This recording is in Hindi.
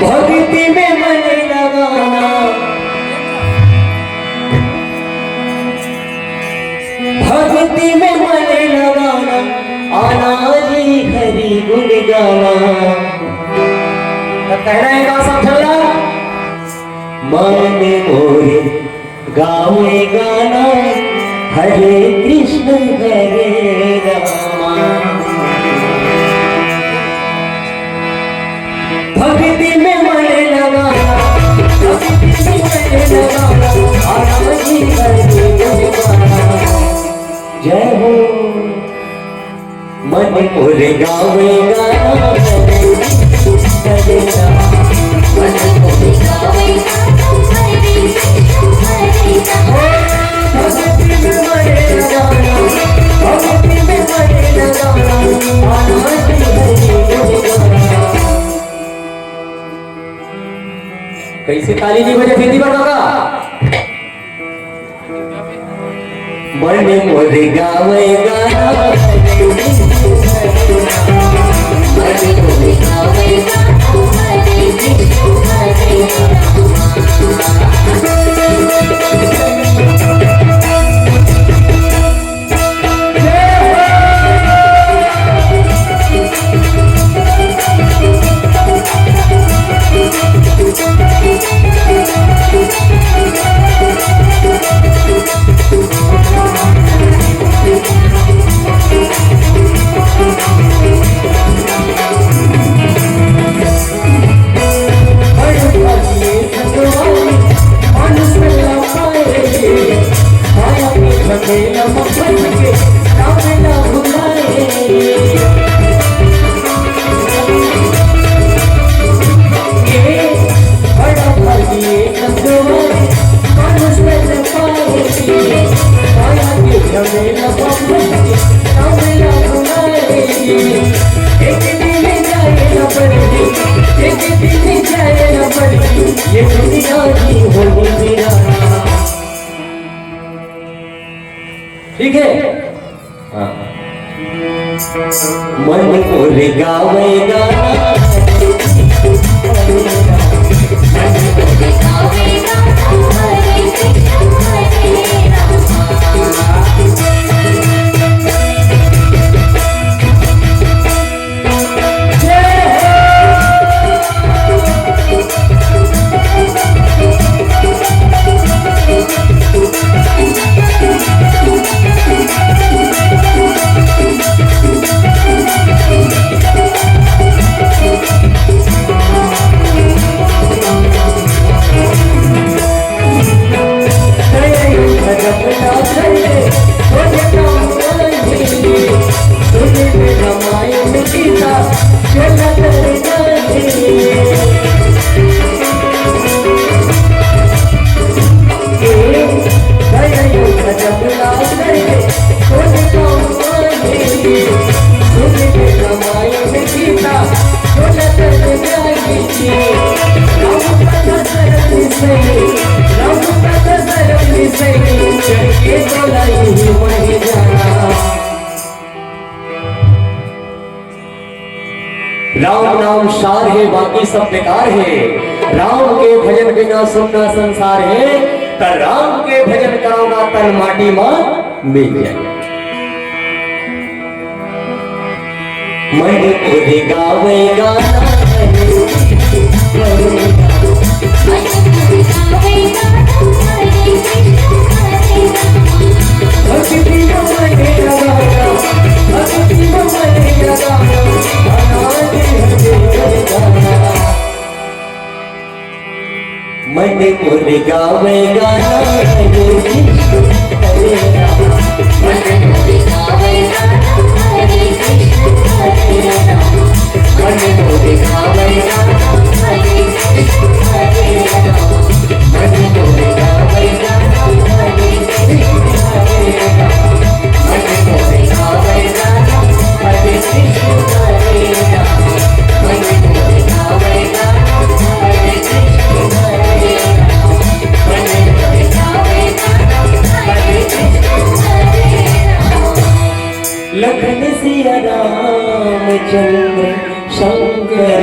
भक्ति में मन लगाना, भक्ति में मन लगाना, आना जी हरि गुण गाना। कहना है का सब चला मन मोरे गावे गाना, हरे कृष्ण हरे रामा। भक्ति में मन लगाना, भक्ति में मन लगाना, आना जी हरि गुण गाना। जय हो मन मोरे गावे गाना, हरे कृष्ण हरे रामा। मन मोरे गावे गाना, हरे कृष्ण हरे रामा। भक्ति में मन लगाना, भक्ति में मन लगाना, आना जी हरि गुण गाना। कैसे ताली नहीं बजे हिंदी बजाओगा। मन मोरे गावे गाना, हरे कृष्ण हरे रामा। मन मोरे गावे गाना, हरे कृष्ण हरे ठीक है। मन मोरे गावे गाना, हरे कृष्ण हरे रामा। मन मोरे गावे गाना, हरे कृष्ण हरे रामा। राम नाम सार है, बाकी सब बेकार है। राम के भजन बिना सुनना संसार है। तो राम के भजन करोगा तन माटी मां मिल जाएगा। मन मोरे गावे गाना, हरे कृष्ण हरे रामा। मन मोरे गावे गाना, हरे कृष्ण हरे रामा। भक्ति में मन लगाना, भक्ति में मन लगाना, आना जी हरि गुण गाना। मन मोरे गावे गाना, हरे कृष्ण हरे रामा। मन मोरे गावे गाना, हरे कृष्ण हरे रामा। मन मोरे गावे गाना, हरे कृष्ण हरे रामा। मन मोरे गावे गाना, हरे कृष्ण हरे रामा। मन मोरे गावे गाना, हरे कृष्ण हरे रामा। मन मोरे गावे गाना, हरे कृष्ण हरे रामा। मन मोरे गावे गाना, हरे कृष्ण हरे रामा। लखन सिया रामचंद्र शंकर